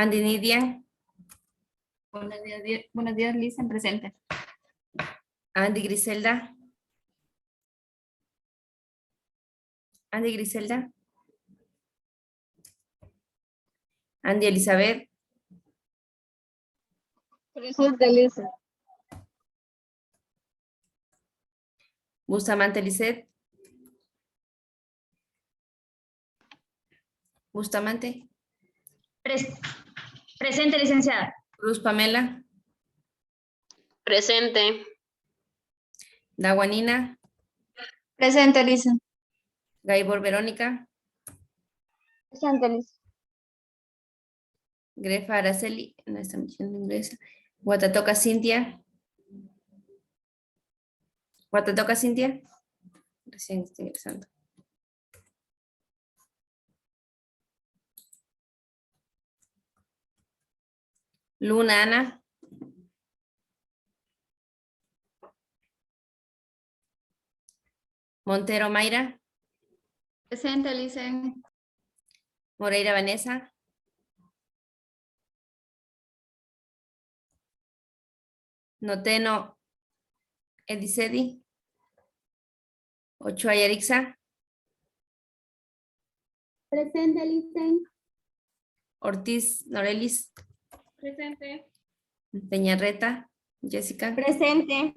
Andy Nidia, Buenos días, Lisa, en presente. Andy Griselda. Andy Griselda. Andy Elizabeth. Presente, Lisa. Bustamante Lisset. Bustamante. Presente, licenciada. Cruz Pamela. Presente. Dawanina. Presente, Lisa. Gaibor Verónica. Presente, Lisa. Grefa Araceli. No está diciendo inglesa. Guatatoca Cintia. Guatatoca Cintia. Recién estoy ingresando. Luna Ana. Montero Mayra. Presente, Lisa. Moreira Vanessa. Noteno Edicedi. Ochoa Yarixa. Presente, Lisa. Ortiz Norelis. Presente. Peñarreta Jessica. Presente.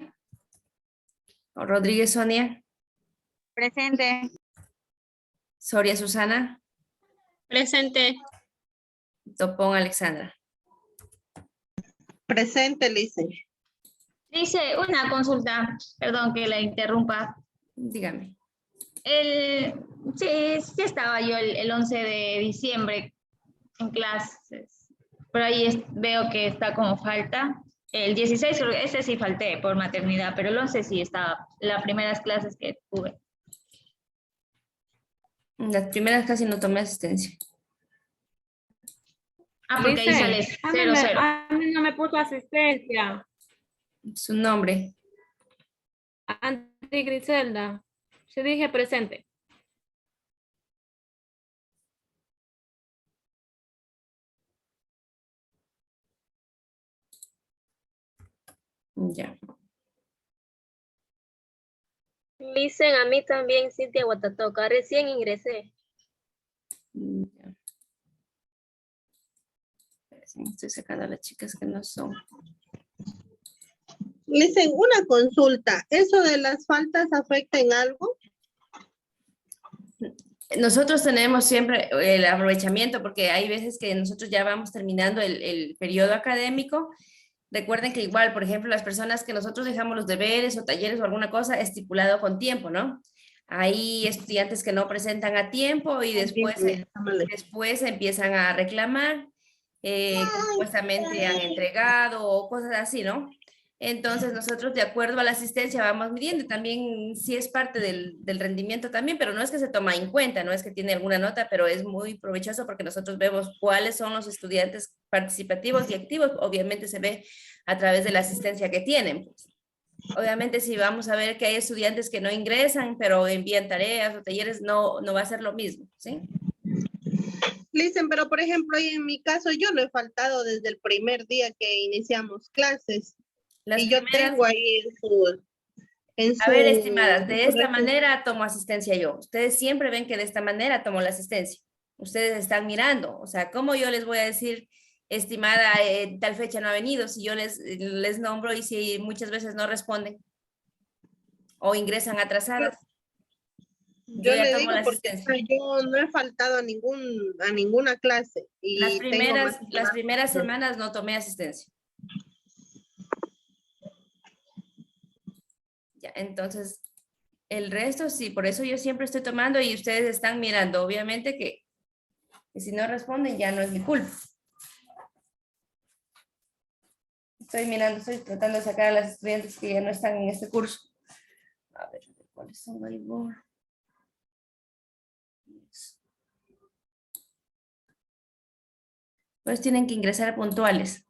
Rodríguez Sonia. Presente. Soria Susana. Presente. Topón Alexandra. Presente, Lice. Dice una consulta, perdón que la interrumpa. Dígame. Sí estaba yo el 11 de diciembre en clases. Por ahí veo que está como falta. El 16, ese sí falté por maternidad, pero el 11 sí estaba, las primeras clases que tuve. Las primeras casi no tomé asistencia. Porque ahí sale 0, 0. A mí no me puso asistencia. Su nombre. Andy Griselda. Se dije presente. Ya. Dicen a mí también, Cintia Guatatoca. Recién ingresé. Ya. Estoy sacando a las chicas que no son. Lice, una consulta. ¿Eso de las faltas afecta en algo? Nosotros tenemos siempre el aprovechamiento porque hay veces que nosotros ya vamos terminando el periodo académico. Recuerden que igual, por ejemplo, las personas que nosotros dejamos los deberes o talleres o alguna cosa estipulado con tiempo, ¿no? Hay estudiantes que no presentan a tiempo y después empiezan a reclamar que supuestamente han entregado o cosas así, ¿no? Entonces nosotros de acuerdo a la asistencia vamos midiendo, también sí es parte del rendimiento también, pero no es que se toma en cuenta, no es que tiene alguna nota, pero es muy provechoso porque nosotros vemos cuáles son los estudiantes participativos y activos, obviamente se ve a través de la asistencia que tienen. Pues. Obviamente si vamos a ver que hay estudiantes que no ingresan, pero envían tareas o talleres, no va a ser lo mismo, ¿sí? Listen, pero por ejemplo, en mi caso yo no he faltado desde el primer día que iniciamos clases. Y yo tengo ahí a ver, estimadas, de esta manera tomo asistencia yo. Ustedes siempre ven que de esta manera tomo la asistencia. Ustedes están mirando, o sea, ¿cómo yo les voy a decir, estimada, tal fecha no ha venido, si yo les nombro y si muchas veces no responden o ingresan atrasadas? Yo le digo porque yo no he faltado a ninguna clase. Y las primeras semanas no tomé asistencia. Ya, entonces, el resto sí, por eso yo siempre estoy tomando y ustedes están mirando. Obviamente que si no responden ya no es mi culpa. Estoy mirando, estoy tratando de sacar a las estudiantes que ya no están en este curso. A ver, ¿cuáles son ahí? Pues tienen que ingresar puntuales.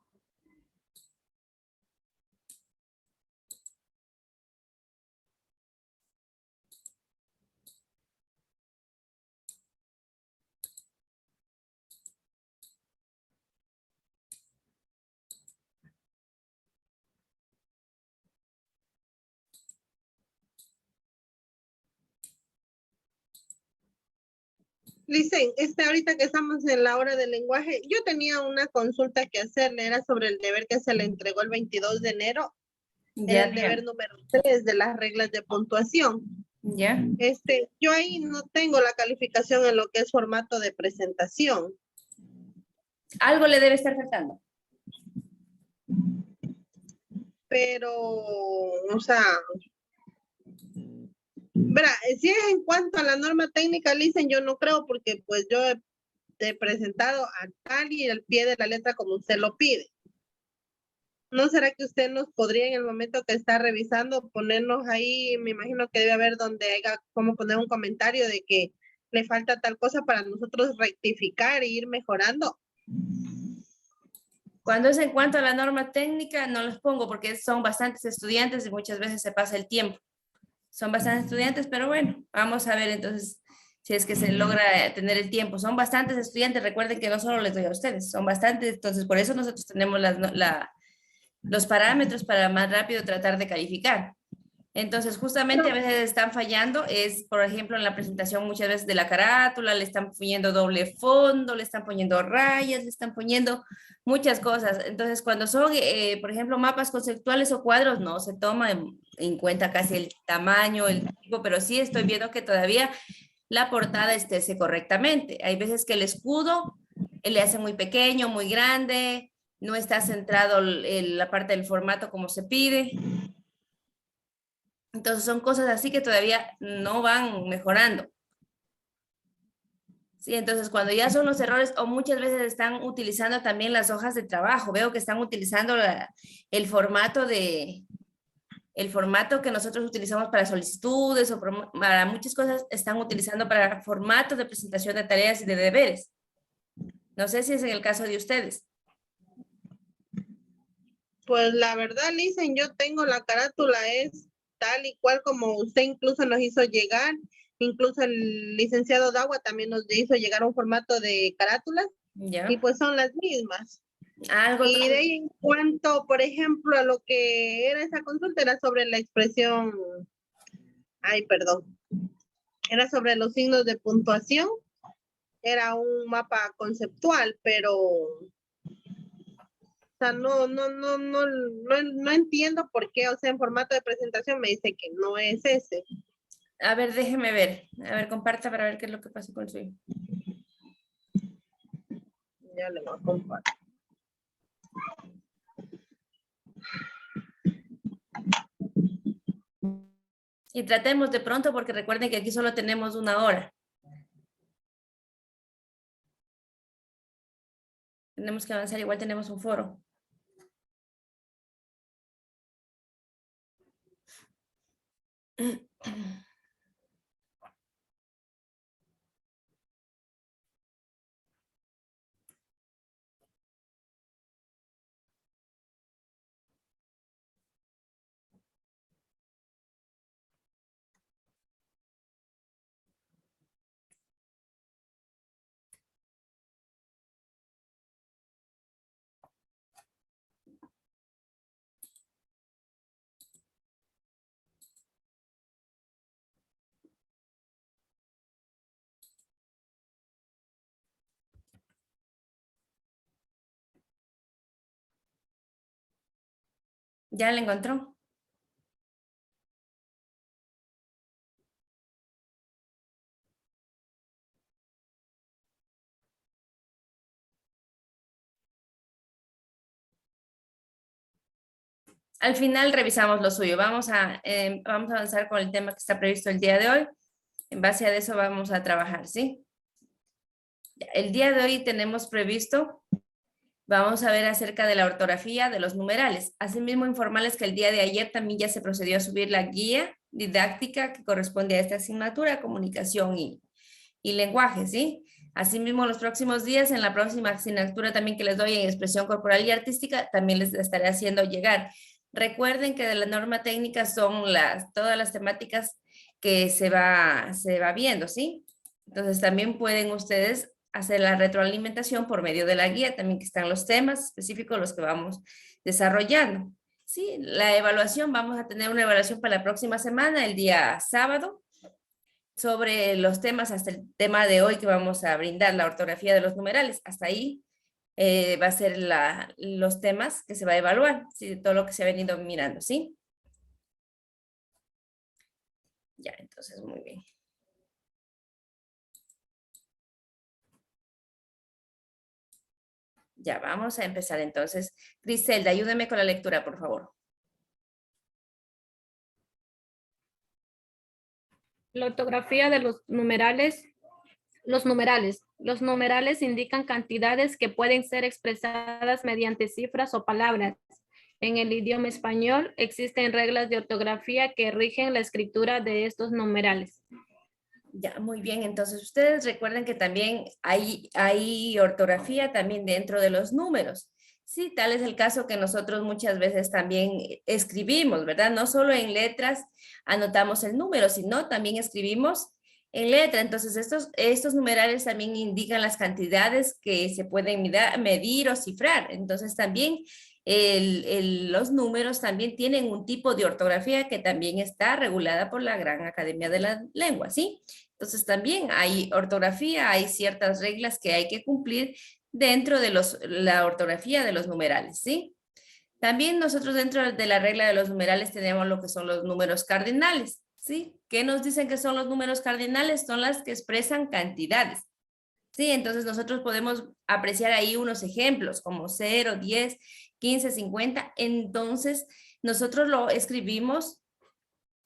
Licen, ahorita que estamos en la hora del lenguaje, yo tenía una consulta que hacerle, era sobre el deber que se le entregó el 22 de enero, era Ya, el deber número 3 de las reglas de puntuación. ya. Yo ahí no tengo la calificación en lo que es formato de presentación. Algo le debe estar faltando. Pero, o sea, verá, si es en cuanto a la norma técnica, dicen, yo no creo porque pues yo he presentado a tal y al pie de la letra como usted lo pide. ¿No será que usted nos podría en el momento que está revisando ponernos ahí, me imagino que debe haber donde haya como poner un comentario de que le falta tal cosa para nosotros rectificar e ir mejorando? Cuando es en cuanto a la norma técnica, no los pongo porque son bastantes estudiantes y muchas veces se pasa el tiempo. Son bastantes estudiantes, pero bueno, vamos a ver entonces si es que se logra tener el tiempo. Son bastantes estudiantes, recuerden que no solo les doy a ustedes, son bastantes, entonces por eso nosotros tenemos los parámetros para más rápido tratar de calificar. Entonces, justamente a veces están fallando, es, por ejemplo, en la presentación muchas veces de la carátula, le están poniendo doble fondo, le están poniendo rayas, le están poniendo muchas cosas. Entonces, cuando son, por ejemplo, mapas conceptuales o cuadros, no se toma en cuenta casi el tamaño, el tipo, pero sí estoy viendo que todavía la portada esté correctamente. Hay veces que el escudo le hace muy pequeño, muy grande, no está centrado la parte del formato como se pide. Entonces son cosas así que todavía no van mejorando. Sí, entonces cuando ya son los errores o muchas veces están utilizando también las hojas de trabajo, veo que están utilizando el formato el formato que nosotros utilizamos para solicitudes o para muchas cosas, están utilizando para formatos de presentación de tareas y de deberes. No sé si es en el caso de ustedes. Pues la verdad, Lisen, yo tengo la carátula, es tal y cual como usted incluso nos hizo llegar, incluso el licenciado Dagua también nos hizo llegar un formato de carátulas ¿Ya? y pues son las mismas. Algo Y de ahí en cuanto, por ejemplo, a lo que era esa consulta, era sobre la expresión, ay, perdón, era sobre los signos de puntuación, era un mapa conceptual, pero o sea, no entiendo por qué, o sea, en formato de presentación me dice que no es ese. A ver, déjeme ver. A ver, comparta para ver qué es lo que pasó con su hijo. Ya le voy a compartir. Y tratemos de pronto porque recuerden que aquí solo tenemos 1 hora. Tenemos que avanzar, igual tenemos un foro. ¿Ya la encontró? Al final revisamos lo suyo. Vamos a avanzar con el tema que está previsto el día de hoy. En base a eso vamos a trabajar, ¿sí? El día de hoy tenemos previsto, vamos a ver acerca de la ortografía de los numerales. Asimismo, informarles que el día de ayer también ya se procedió a subir la guía didáctica que corresponde a esta asignatura, comunicación y lenguaje, ¿sí? Asimismo, los próximos días, en la próxima asignatura también que les doy en expresión corporal y artística, también les estaré haciendo llegar. Recuerden que de la norma técnica son todas las temáticas que se va viendo, ¿sí? Entonces también pueden ustedes hacer la retroalimentación por medio de la guía, también que están los temas específicos los que vamos desarrollando. Sí, la evaluación, vamos a tener una evaluación para la próxima semana, el día sábado, sobre los temas hasta el tema de hoy que vamos a brindar, la ortografía de los numerales. Hasta ahí va a ser los temas que se va a evaluar, ¿sí? De todo lo que se ha venido mirando, ¿sí? Ya, entonces, muy bien. Ya, vamos a empezar entonces. Griselda, ayúdeme con la lectura, por favor. La ortografía de los numerales. Los numerales. Los numerales indican cantidades que pueden ser expresadas mediante cifras o palabras. En el idioma español existen reglas de ortografía que rigen la escritura de estos numerales. Ya, muy bien. Entonces, ustedes recuerden que también hay ortografía también dentro de los números. Sí, tal es el caso que nosotros muchas veces también escribimos, ¿verdad? No solo en letras anotamos el número, sino también escribimos en letra. Entonces, estos numerales también indican las cantidades que se pueden medir o cifrar. Entonces, también los números también tienen un tipo de ortografía que también está regulada por la Gran Academia de la Lengua, ¿sí? Entonces, también hay ortografía, hay ciertas reglas que hay que cumplir dentro de la ortografía de los numerales, ¿sí? También nosotros dentro de la regla de los numerales tenemos lo que son los números cardinales, ¿sí? ¿Qué nos dicen que son los números cardinales? Son las que expresan cantidades, ¿sí? Entonces nosotros podemos apreciar ahí unos ejemplos como 0, 10, 15, 50. Entonces nosotros lo escribimos,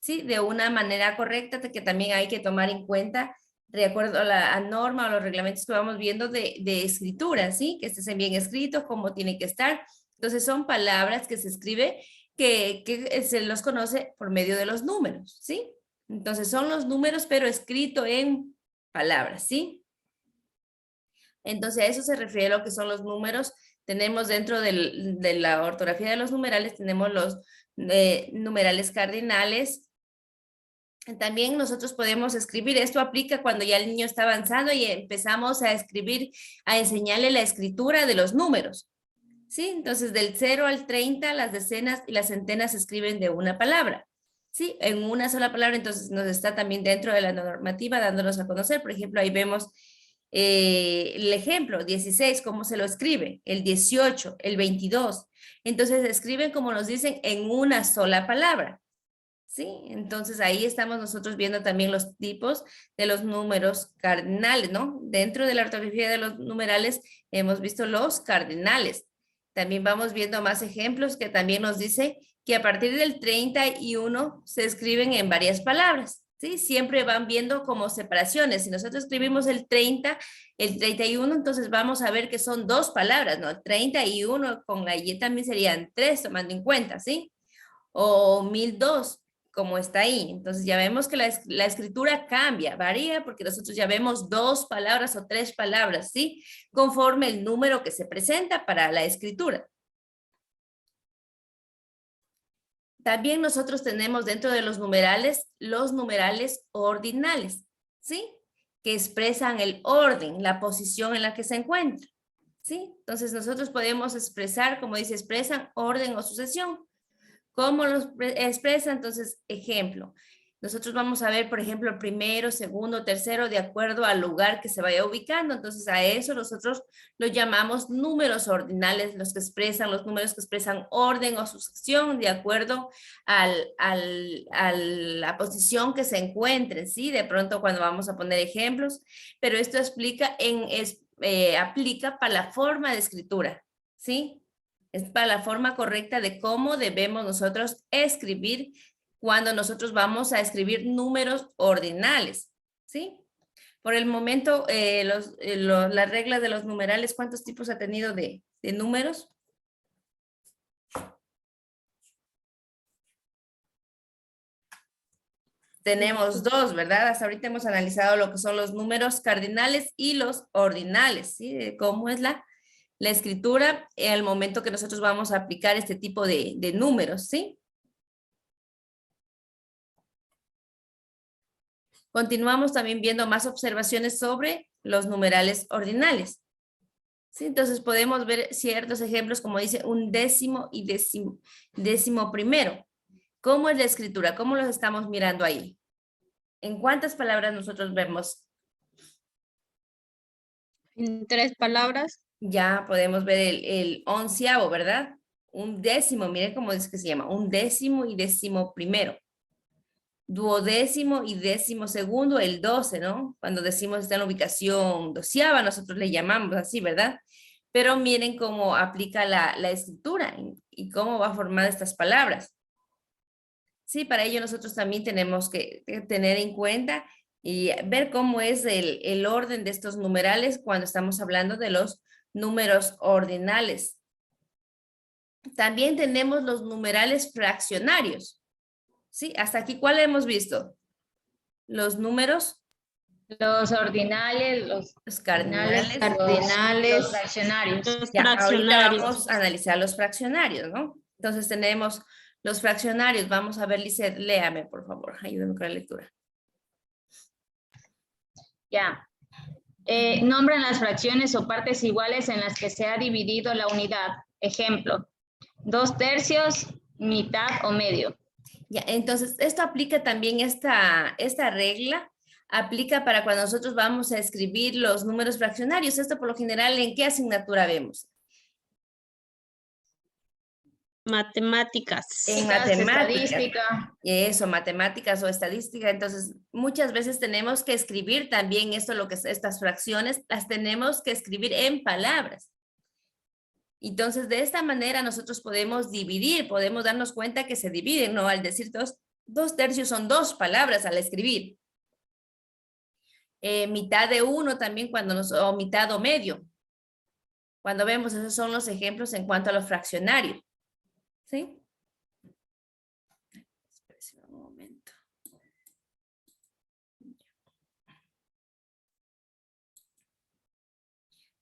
¿sí? De una manera correcta que también hay que tomar en cuenta de acuerdo a la norma o los reglamentos que vamos viendo de escritura, ¿sí? Que estén bien escritos, cómo tiene que estar. Entonces son palabras que se escribe que se los conoce por medio de los números, ¿sí? Entonces son los números, pero escrito en palabras, ¿sí? Entonces a eso se refiere lo que son los números. Tenemos dentro de la ortografía de los numerales, tenemos los numerales cardinales. También nosotros podemos escribir, esto aplica cuando ya el niño está avanzando y empezamos a escribir, a enseñarle la escritura de los números. ¿Sí? Entonces, del 0 al 30, las decenas y las centenas se escriben de una palabra. ¿Sí? En una sola palabra, entonces nos está también dentro de la normativa dándonos a conocer. Por ejemplo, ahí vemos el ejemplo, 16, cómo se lo escribe, el 18, el 22. Entonces, se escriben como nos dicen en una sola palabra. ¿Sí? Entonces ahí estamos nosotros viendo también los tipos de los números cardinales, ¿no? Dentro de la ortografía de los numerales hemos visto los cardinales. También vamos viendo más ejemplos que también nos dice que a partir del 31 se escriben en varias palabras, ¿sí? Siempre van viendo como separaciones. Si nosotros escribimos el 30, el 31, entonces vamos a ver que son dos palabras, ¿no? 31 con la Y también serían 3, tomando en cuenta, ¿sí? O 1002, como está ahí. Entonces ya vemos que la escritura cambia, varía, porque nosotros ya vemos dos palabras o tres palabras, ¿sí? Conforme el número que se presenta para la escritura. También nosotros tenemos dentro de los numerales ordinales, ¿sí? Que expresan el orden, la posición en la que se encuentra, ¿sí? Entonces nosotros podemos expresar, como dice, expresan orden o sucesión. ¿Cómo los expresa? Entonces, ejemplo. Nosotros vamos a ver, por ejemplo, el primero, segundo, tercero, de acuerdo al lugar que se vaya ubicando. Entonces, a eso nosotros lo llamamos números ordinales, los números que expresan orden o sucesión de acuerdo a la posición que se encuentren, ¿sí? De pronto cuando vamos a poner ejemplos, pero esto aplica para la forma de escritura, ¿sí? Es para la forma correcta de cómo debemos nosotros escribir cuando nosotros vamos a escribir números ordinales, ¿sí? Por el momento, las reglas de los numerales, ¿cuántos tipos ha tenido de números? Tenemos dos, ¿verdad? Hasta ahorita hemos analizado lo que son los números cardinales y los ordinales, ¿sí? De cómo es la escritura al momento que nosotros vamos a aplicar este tipo de números, ¿sí? Continuamos también viendo más observaciones sobre los numerales ordinales, ¿sí? Entonces podemos ver ciertos ejemplos como dice un décimo y décimo primero. ¿Cómo es la escritura? ¿Cómo los estamos mirando ahí? ¿En cuántas palabras nosotros vemos? En 3 palabras. Ya podemos ver el onceavo, ¿verdad? Un décimo, miren cómo es que se llama, un décimo y décimo primero. Duodécimo y décimo segundo, el 12, ¿no? Cuando decimos está en la ubicación doceava, nosotros le llamamos así, ¿verdad? Pero miren cómo aplica la escritura y cómo va a formar estas palabras. Sí, para ello nosotros también tenemos que tener en cuenta y ver cómo es el orden de estos numerales cuando estamos hablando de los números ordinales. También tenemos los numerales fraccionarios. ¿Sí? Hasta aquí, ¿cuál hemos visto? Los números. Los ordinales, los cardinales, cardinales, los fraccionarios. Ya, ahorita vamos a analizar los fraccionarios, ¿no? Entonces tenemos los fraccionarios. Vamos a ver, Lizeth, léame, por favor. Ayúdame con la lectura. Ya. Nombran las fracciones o partes iguales en las que se ha dividido la unidad. Ejemplo, 2/3, mitad o medio. Ya, entonces esto aplica también, esta regla aplica para cuando nosotros vamos a escribir los números fraccionarios. Esto por lo general, ¿en qué asignatura vemos? Matemáticas. En matemáticas. Estadística. Eso, matemáticas o estadística. Entonces, muchas veces tenemos que escribir también esto, lo que es estas fracciones, las tenemos que escribir en palabras. Entonces, de esta manera nosotros podemos dividir, podemos darnos cuenta que se dividen, ¿no? Al decir 2/3 son 2 palabras al escribir. Mitad de uno también o mitad o medio. Cuando vemos, esos son los ejemplos en cuanto a los fraccionarios. ¿Sí? Espérense un momento.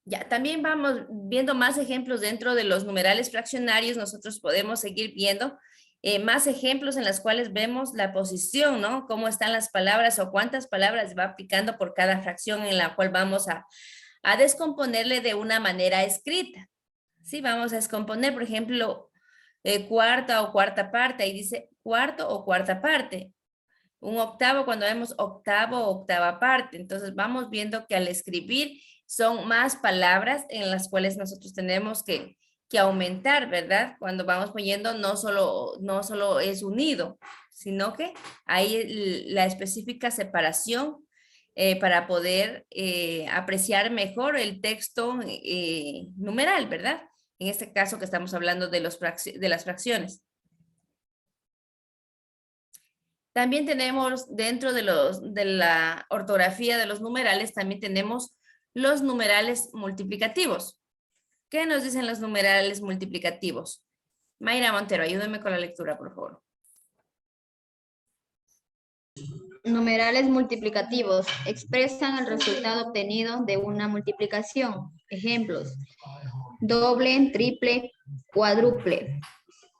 Ya, también vamos viendo más ejemplos dentro de los numerales fraccionarios. Nosotros podemos seguir viendo más ejemplos en los cuales vemos la posición, ¿no? Cómo están las palabras o cuántas palabras va aplicando por cada fracción en la cual vamos a descomponerle de una manera escrita. Sí, vamos a descomponer, por ejemplo, cuarta o cuarta parte. Ahí dice cuarto o cuarta parte. Un octavo, cuando vemos octavo o octava parte. Entonces vamos viendo que al escribir son más palabras en las cuales nosotros tenemos que aumentar, ¿verdad? Cuando vamos poniendo no solo es unido, sino que hay la específica separación para poder apreciar mejor el texto numeral, ¿verdad? En este caso que estamos hablando de las fracciones. También tenemos dentro de la ortografía de los numerales, también tenemos los numerales multiplicativos. ¿Qué nos dicen los numerales multiplicativos? Mayra Montero, ayúdame con la lectura, por favor. Numerales multiplicativos expresan el resultado obtenido de una multiplicación. Ejemplos: doble, triple, cuádruple.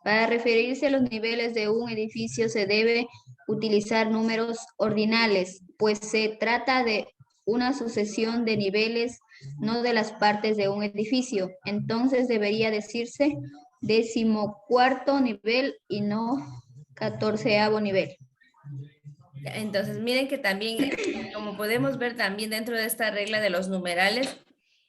Para referirse a los niveles de un edificio se debe utilizar números ordinales, pues se trata de una sucesión de niveles, no de las partes de un edificio. Entonces debería decirse 14º nivel y no 14º nivel. Entonces miren que también, como podemos ver también dentro de esta regla de los numerales,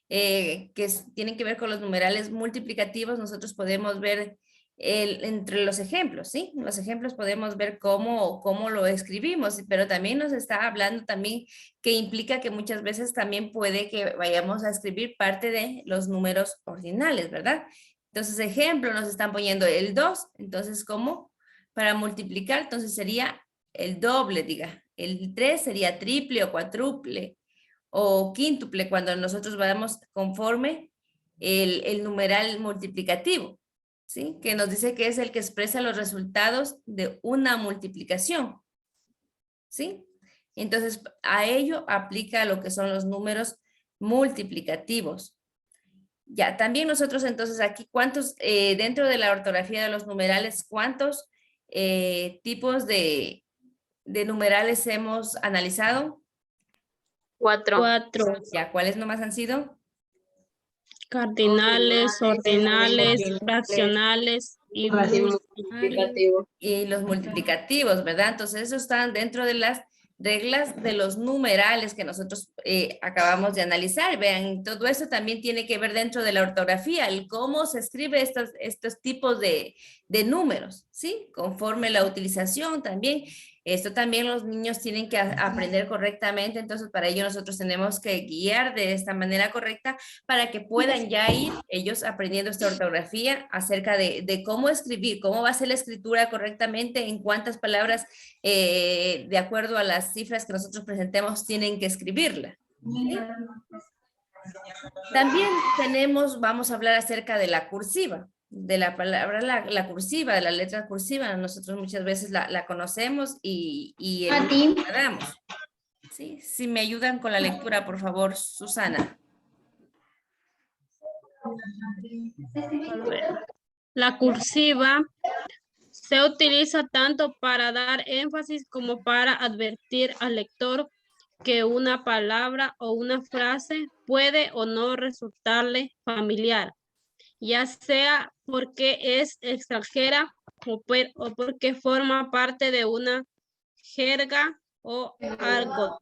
tienen que ver con los numerales multiplicativos, nosotros podemos ver entre los ejemplos, ¿sí? Los ejemplos podemos ver cómo lo escribimos, pero también nos está hablando también que implica que muchas veces también puede que vayamos a escribir parte de los números ordinales, ¿verdad? Entonces, ejemplo, nos están poniendo el 2, entonces, ¿cómo? Para multiplicar, entonces sería el doble, diga. El 3 sería triple o cuádruple o quíntuple cuando nosotros vamos conforme el numeral multiplicativo. ¿Sí? Que nos dice que es el que expresa los resultados de una multiplicación. ¿Sí? Entonces, a ello aplica lo que son los números multiplicativos. Ya, también nosotros entonces aquí, ¿cuántos, dentro de la ortografía de los numerales, cuántos tipos de numerales hemos analizado? 4. Ya, ¿cuáles nomás han sido? Cardinales, ordinales, fraccionales y Y los multiplicativos, ¿verdad? Entonces, esos están dentro de las reglas de los numerales que nosotros acabamos de analizar. Vean, todo eso también tiene que ver dentro de la ortografía, el cómo se escribe estos tipos de números, ¿sí? Conforme la utilización también. Esto también los niños tienen que aprender correctamente, entonces para ello nosotros tenemos que guiar de esta manera correcta para que puedan ya ir ellos aprendiendo esta ortografía acerca de cómo escribir, cómo va a ser la escritura correctamente, en cuántas palabras, de acuerdo a las cifras que nosotros presentemos, tienen que escribirla. ¿Sí? También vamos a hablar acerca de la cursiva, de la palabra, la cursiva, de la letra cursiva. Nosotros muchas veces la conocemos y A ti. la damos. ¿Sí? Si me ayudan con la lectura, por favor, Susana. La cursiva se utiliza tanto para dar énfasis como para advertir al lector que una palabra o una frase puede o no resultarle familiar, ya sea porque es extranjera o porque forma parte de una jerga o argot.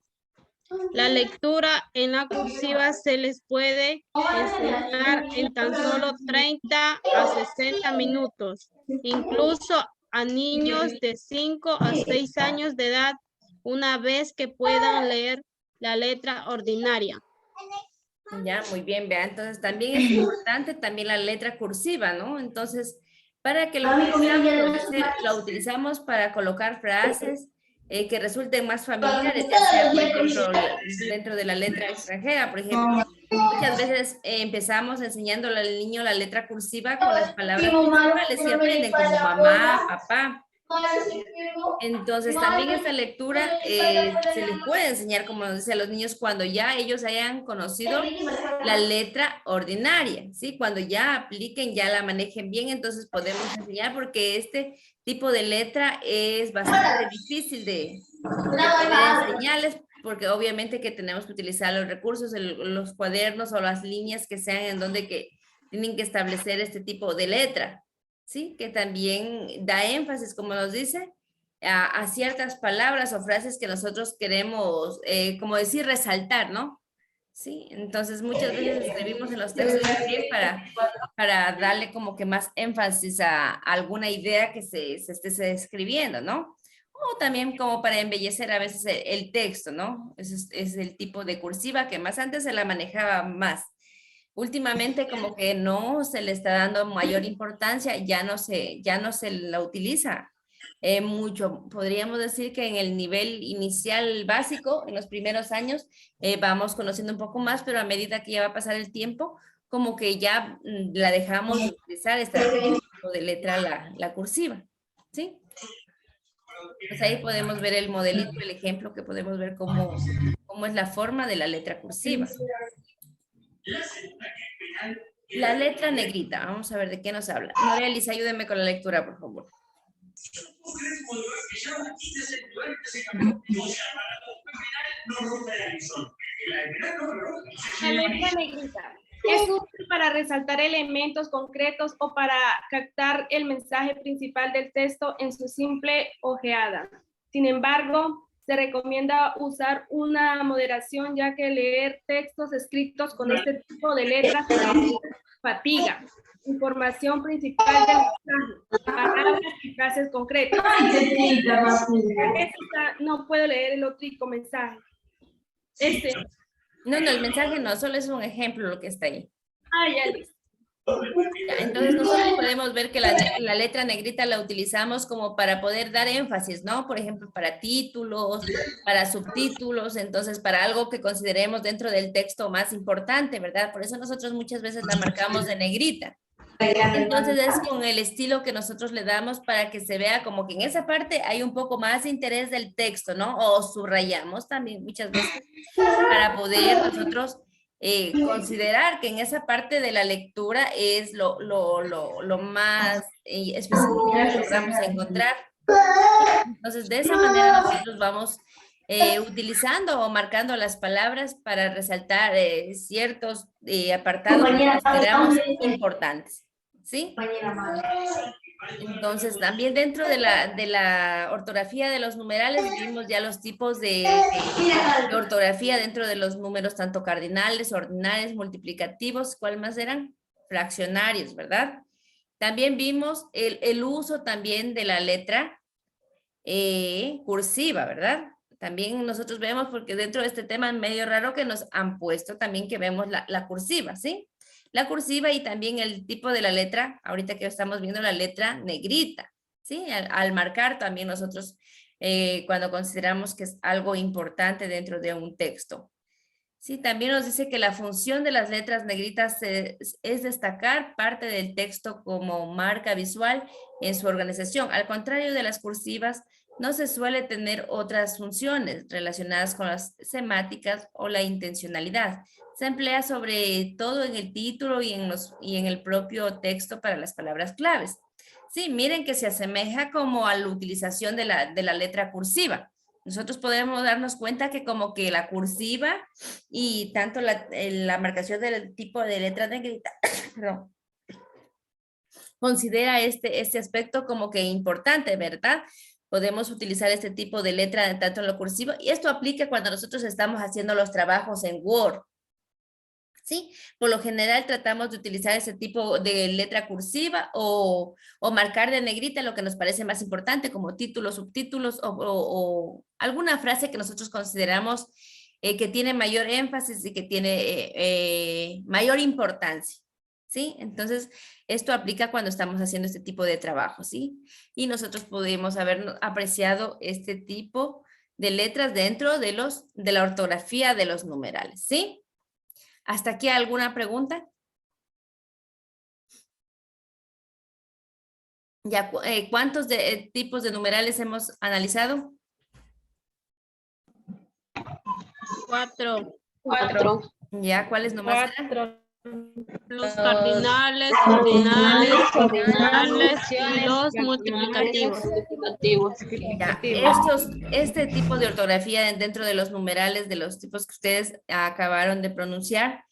La lectura en la cursiva se les puede enseñar en tan solo 30 a 60 minutos, incluso a niños de 5 a 6 años de edad, una vez que puedan leer la letra ordinaria. Ya, muy bien, vea. Entonces también es importante también la letra cursiva, ¿no? Entonces, para que lo utilizamos para colocar frases que resulten más familiares, ya sea, por ejemplo, dentro de la letra extranjera, por ejemplo. Muchas veces empezamos enseñándole al niño la letra cursiva con las palabras principales y aprenden como mamá, papá. Entonces también esta lectura se les puede enseñar, como nos dice a los niños, cuando ya ellos hayan conocido la letra ordinaria, ¿sí? Cuando ya apliquen, ya la manejen bien, entonces podemos enseñar, porque este tipo de letra es bastante difícil de poder enseñarles, porque obviamente que tenemos que utilizar los recursos, los cuadernos o las líneas que sean en donde que tienen que establecer este tipo de letra, ¿sí? Que también da énfasis, como nos dice, a ciertas palabras o frases que nosotros queremos, como decir, resaltar, ¿no? Sí, entonces muchas veces escribimos en los textos para darle como que más énfasis a alguna idea que se esté escribiendo, ¿no? O también como para embellecer a veces el texto, ¿no? Es el tipo de cursiva que más antes se la manejaba más. Últimamente como que no se le está dando mayor importancia, ya no se la utiliza mucho. Podríamos decir que en el nivel inicial básico, en los primeros años, vamos conociendo un poco más, pero a medida que ya va a pasar el tiempo, como que ya la dejamos de utilizar esta tipo de letra, la cursiva, ¿sí? Pues ahí podemos ver el modelito, el ejemplo, que podemos ver cómo es la forma de la letra cursiva. La letra negrita, vamos a ver de qué nos habla. María Elisa, ayúdeme con la lectura, por favor. La letra negrita es útil para resaltar elementos concretos o para captar el mensaje principal del texto en su simple ojeada. Sin embargo, se recomienda usar una moderación, ya que leer textos escritos con este tipo de letras fatiga. Información principal del mensaje, palabras y frases concretas. No puedo leer el otro mensaje. No, el mensaje no, solo es un ejemplo lo que está ahí. Ya listo. Entonces nosotros podemos ver que la letra negrita la utilizamos como para poder dar énfasis, ¿no? Por ejemplo, para títulos, para subtítulos, entonces para algo que consideremos dentro del texto más importante, ¿verdad? Por eso nosotros muchas veces la marcamos de negrita. Entonces es con el estilo que nosotros le damos para que se vea como que en esa parte hay un poco más de interés del texto, ¿no? O subrayamos también muchas veces para poder nosotros considerar que en esa parte de la lectura es lo más específico que vamos a encontrar. Entonces de esa manera nosotros vamos utilizando o marcando las palabras para resaltar ciertos apartados que consideramos importantes, ¿sí? Entonces, también dentro de la ortografía de los numerales vimos ya los tipos de ortografía dentro de los números, tanto cardinales, ordinales, multiplicativos, ¿cuál más eran? Fraccionarios, ¿verdad? También vimos el uso también de la letra cursiva, ¿verdad? También nosotros vemos, porque dentro de este tema es medio raro que nos han puesto también que vemos la cursiva, ¿sí? La cursiva y también el tipo de la letra, ahorita que estamos viendo la letra negrita, ¿sí? Al marcar también nosotros cuando consideramos que es algo importante dentro de un texto. Sí, también nos dice que la función de las letras negritas es destacar parte del texto como marca visual en su organización. Al contrario de las cursivas, no se suele tener otras funciones relacionadas con las semáticas o la intencionalidad. Se emplea sobre todo en el título y en el propio texto para las palabras claves. Sí, miren que se asemeja como a la utilización de la letra cursiva. Nosotros podemos darnos cuenta que como que la cursiva y tanto la marcación del tipo de letra negrita, perdón, considera este aspecto como que importante, ¿verdad? Podemos utilizar este tipo de letra tanto en lo cursivo y esto aplica cuando nosotros estamos haciendo los trabajos en Word. ¿Sí? Por lo general tratamos de utilizar ese tipo de letra cursiva o marcar de negrita lo que nos parece más importante, como títulos, subtítulos o alguna frase que nosotros consideramos que tiene mayor énfasis y que tiene mayor importancia. ¿Sí? Entonces, esto aplica cuando estamos haciendo este tipo de trabajo, ¿sí? Y nosotros podemos haber apreciado este tipo de letras dentro de la ortografía de los numerales, ¿sí? ¿Hasta aquí alguna pregunta? Ya, ¿cuántos tipos de numerales hemos analizado? 4. Ya, ¿cuáles nomás eran? 4. Los cardinales, ordinales y los multiplicativos. Ya, este tipo de ortografía dentro de los numerales, de los tipos que ustedes acabaron de pronunciar,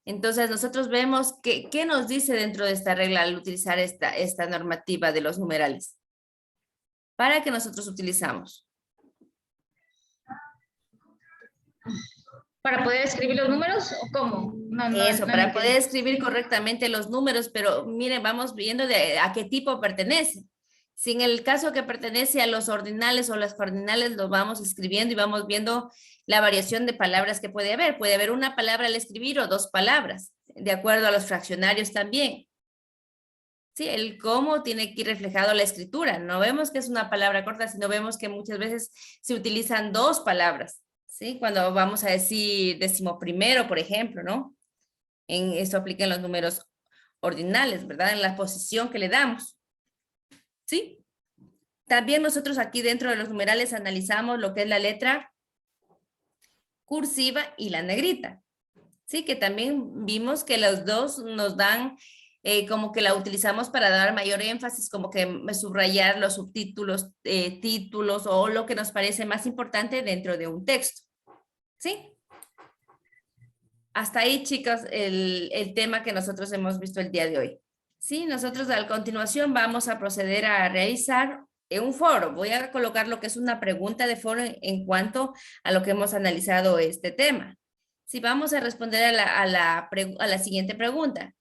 entonces nosotros vemos qué nos dice dentro de esta regla al utilizar esta normativa de los numerales. ¿Para qué nosotros utilizamos? ¿Para poder escribir los números o cómo? Eso, para poder escribir correctamente los números, pero miren, vamos viendo a qué tipo pertenece. Si en el caso que pertenece a los ordinales o las cardinales, lo vamos escribiendo y vamos viendo la variación de palabras que puede haber. Puede haber una palabra al escribir o dos palabras, de acuerdo a los fraccionarios también. Sí, el cómo tiene que ir reflejado a la escritura. No vemos que es una palabra corta, sino vemos que muchas veces se utilizan dos palabras. ¿Sí? Cuando vamos a decir 11º, por ejemplo, ¿no? Esto aplica en los números ordinales, ¿verdad? En la posición que le damos. ¿Sí? También nosotros aquí dentro de los numerales analizamos lo que es la letra cursiva y la negrita. ¿Sí? Que también vimos que los dos nos dan como que la utilizamos para dar mayor énfasis, como que subrayar los subtítulos, títulos o lo que nos parece más importante dentro de un texto. ¿Sí? Hasta ahí, chicos, el tema que nosotros hemos visto el día de hoy. Sí, nosotros a continuación vamos a proceder a realizar un foro. Voy a colocar lo que es una pregunta de foro en cuanto a lo que hemos analizado este tema. Sí, vamos a responder a la siguiente pregunta.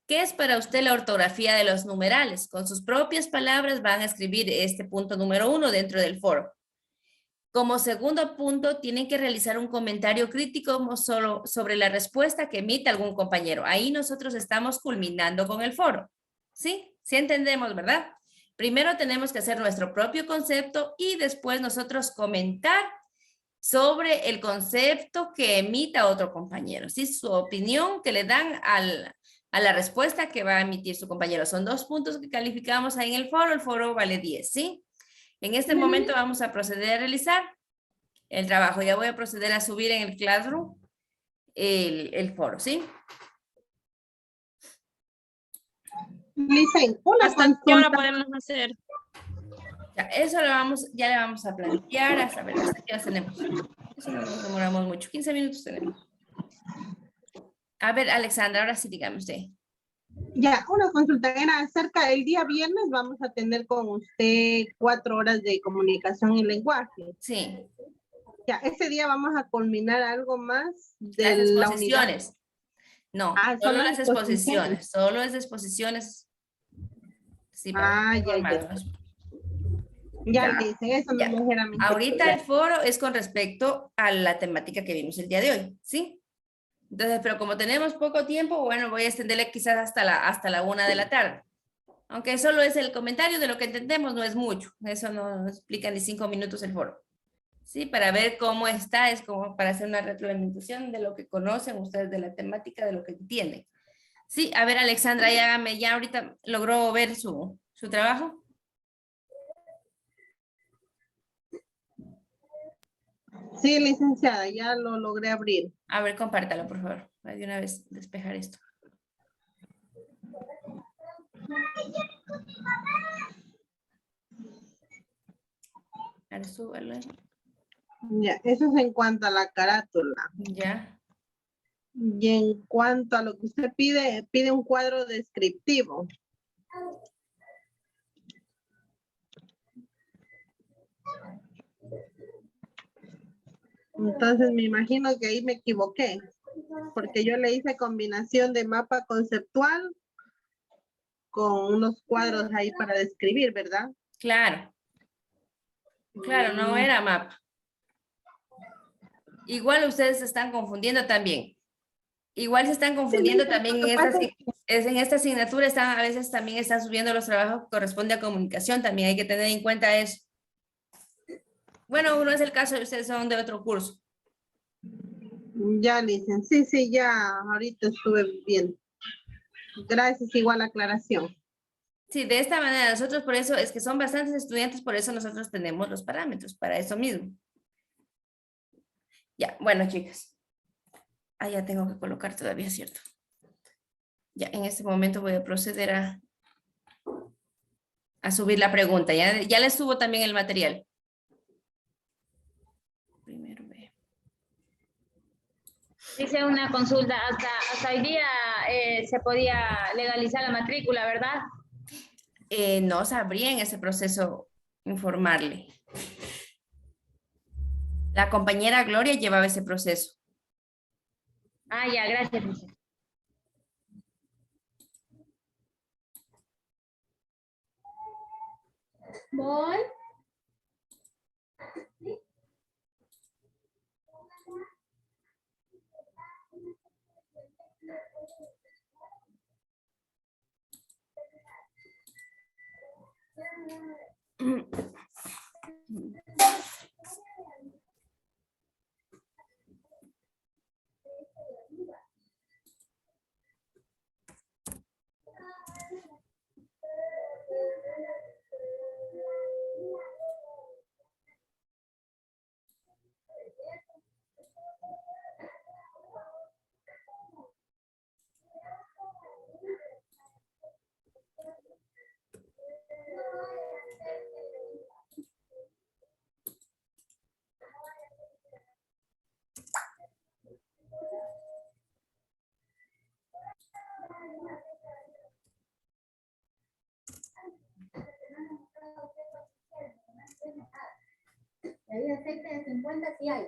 ¿Qué es para usted la ortografía de los numerales? Con sus propias palabras van a escribir este punto número 1 dentro del foro. Como segundo punto, tienen que realizar un comentario crítico sobre la respuesta que emite algún compañero. Ahí nosotros estamos culminando con el foro. ¿Sí? Sí entendemos, ¿verdad? Primero tenemos que hacer nuestro propio concepto y después nosotros comentar sobre el concepto que emita otro compañero. ¿Sí? Su opinión que le dan a la respuesta que va a emitir su compañero. Son 2 puntos que calificamos ahí en el foro vale 10, ¿sí? En este momento vamos a proceder a realizar el trabajo. Ya voy a proceder a subir en el Classroom el foro, ¿sí? Listen, ¿Hasta qué hora podemos hacer? Ya, eso ya le vamos a plantear, a saber hasta qué hora tenemos. Eso no nos demoramos mucho, 15 minutos tenemos. A ver, Alexandra, ahora sí dígame usted. Ya, una consulta era acerca, el día viernes vamos a tener con usted 4 horas de comunicación y lenguaje. Sí, Ya, ese día vamos a culminar algo más de las la unidad. exposiciones. No, Ah, solo son las exposiciones, solo es de exposiciones. Sí, para Ah, ya, ya. informarnos. Ya Ya, le dicen, eso ya. no era mi Ahorita el foro es con respecto a la temática que vimos el día de hoy, ¿sí? Entonces, pero como tenemos poco tiempo, bueno, voy a extenderle quizás hasta la 1 de la tarde. Aunque solo es el comentario de lo que entendemos, no es mucho. Eso no explica ni 5 minutos el foro. Sí, para ver cómo está, es como para hacer una retroalimentación de lo que conocen ustedes de la temática, de lo que entienden. Sí, a ver, Alexandra, ya ahorita logró ver su trabajo. Sí, licenciada, ya lo logré abrir. A ver, compártalo, por favor, para de una vez despejar esto. A ver, súbelo. Ya, eso es en cuanto a la carátula. Ya. Y en cuanto a lo que usted pide un cuadro descriptivo. Entonces me imagino que ahí me equivoqué, porque yo le hice combinación de mapa conceptual con unos cuadros ahí para describir, ¿verdad? Claro. Claro, no era mapa. Igual ustedes se están confundiendo también. Igual se están confundiendo Sí, también lo que pasa en esta asignatura, a veces también están subiendo los trabajos que corresponde a comunicación, también hay que tener en cuenta eso. Bueno, uno es el caso de ustedes son de otro curso. Ya, licen. Sí, ya ahorita estuve viendo. Gracias, igual aclaración. Sí, de esta manera nosotros por eso, es que son bastantes estudiantes, por eso nosotros tenemos los parámetros, para eso mismo. Ya, bueno, chicas. Ah, ya tengo que colocar todavía, ¿cierto? Ya, en este momento voy a proceder a subir la pregunta. Ya les subo también el material. Primero ve. Dice una consulta, hasta hoy día se podía legalizar la matrícula, ¿verdad? No sabría en ese proceso informarle. La compañera Gloria llevaba ese proceso. Ah, ya, gracias. Dice. Voy. Hay aceite de 50 sí hay.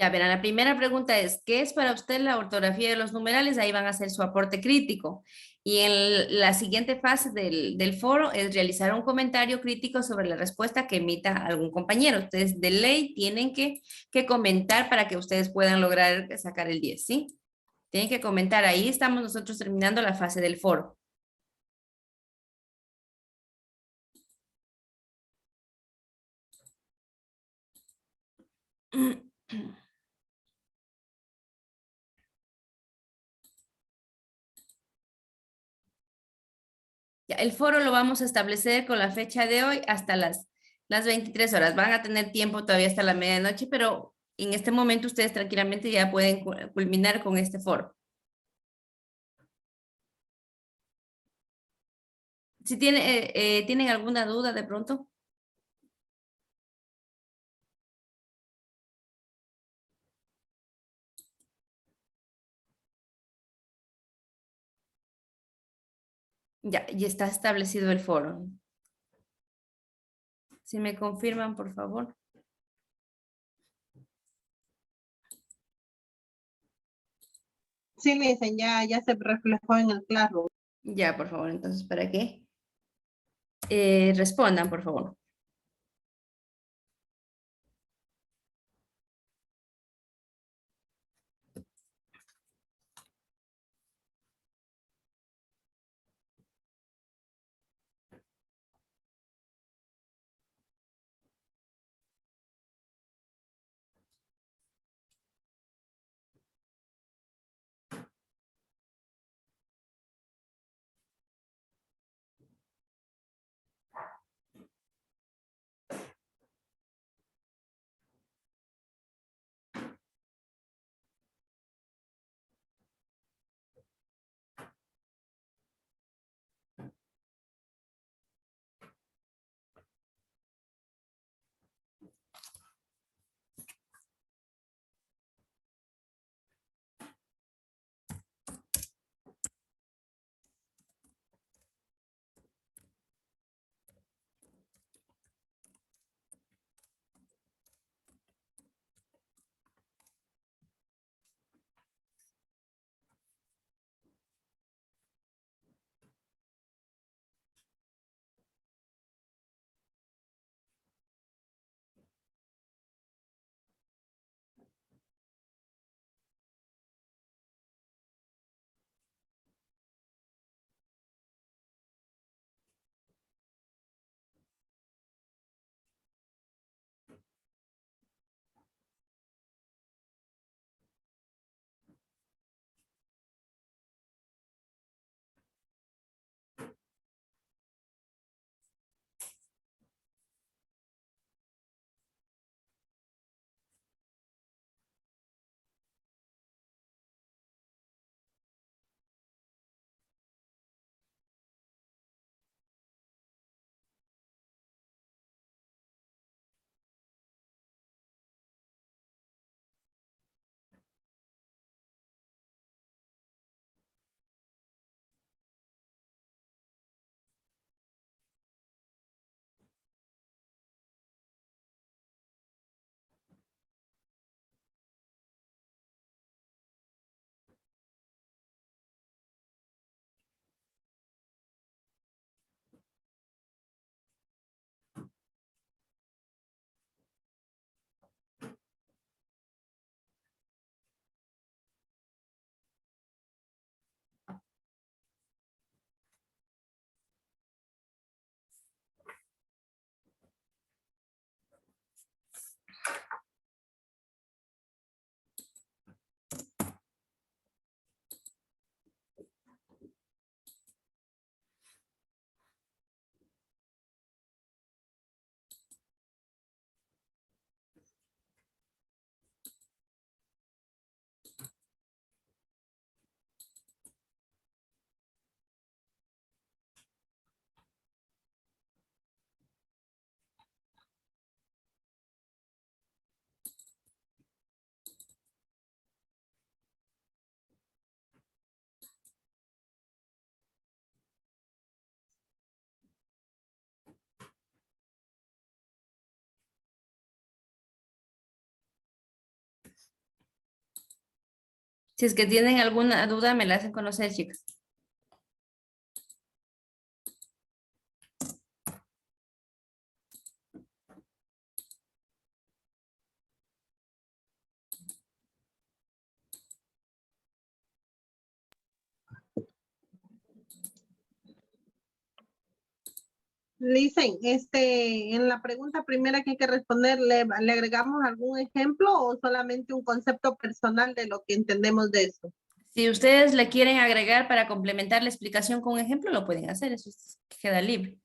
Ya verán, la primera pregunta es, ¿qué es para usted la ortografía de los numerales? Ahí van a hacer su aporte crítico. Y en la siguiente fase del foro es realizar un comentario crítico sobre la respuesta que emita algún compañero. Ustedes de ley tienen que comentar para que ustedes puedan lograr sacar el 10, ¿sí? Tienen que comentar. Ahí estamos nosotros terminando la fase del foro. Ya, el foro lo vamos a establecer con la fecha de hoy hasta las 23 horas. Van a tener tiempo todavía hasta la medianoche, pero en este momento ustedes tranquilamente ya pueden culminar con este foro. Si tienen alguna duda de pronto. Ya está establecido el foro. Si me confirman, por favor. Sí, Listen, ya se reflejó en el Classroom. Ya, por favor, entonces, ¿para qué? Respondan, por favor. Si es que tienen alguna duda, me la hacen conocer, chicas. Listen, en la pregunta primera que hay que responder, ¿le agregamos algún ejemplo o solamente un concepto personal de lo que entendemos de eso? Si ustedes le quieren agregar para complementar la explicación con un ejemplo, lo pueden hacer, eso queda libre.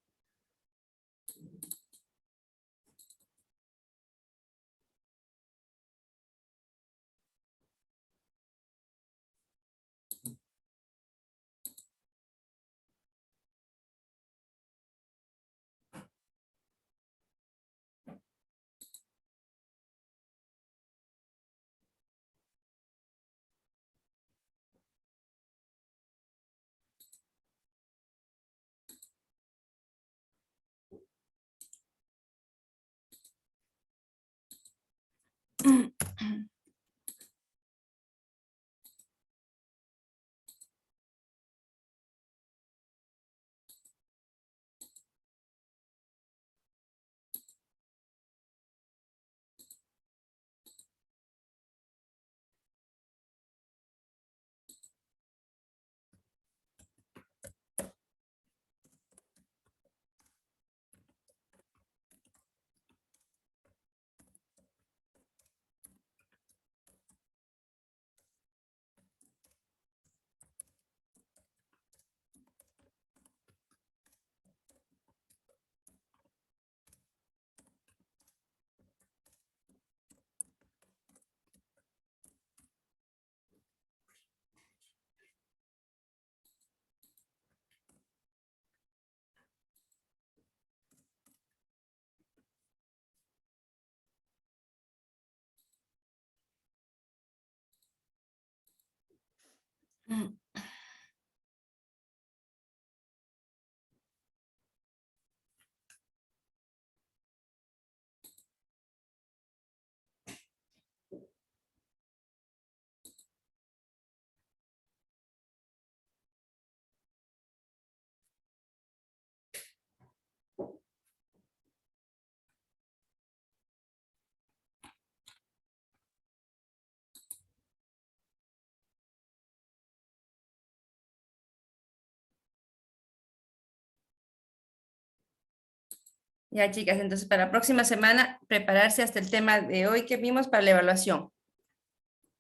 Ya, chicas, entonces para la próxima semana, prepararse hasta el tema de hoy que vimos para la evaluación.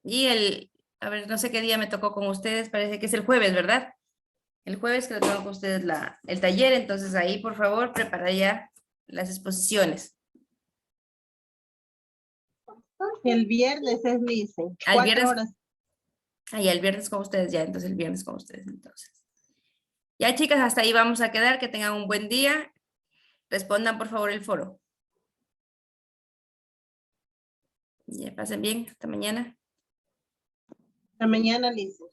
Y a ver, no sé qué día me tocó con ustedes, parece que es el jueves, ¿verdad? El jueves que lo tengo con ustedes el taller, entonces ahí, por favor, prepara ya las exposiciones. El viernes es, Listen, Al 4 viernes, horas. ahí el viernes con ustedes ya, entonces el viernes con ustedes, entonces. Ya, chicas, hasta ahí vamos a quedar, que tengan un buen día. Respondan, por favor, el foro. Ya, pasen bien, hasta mañana. La mañana, Listen.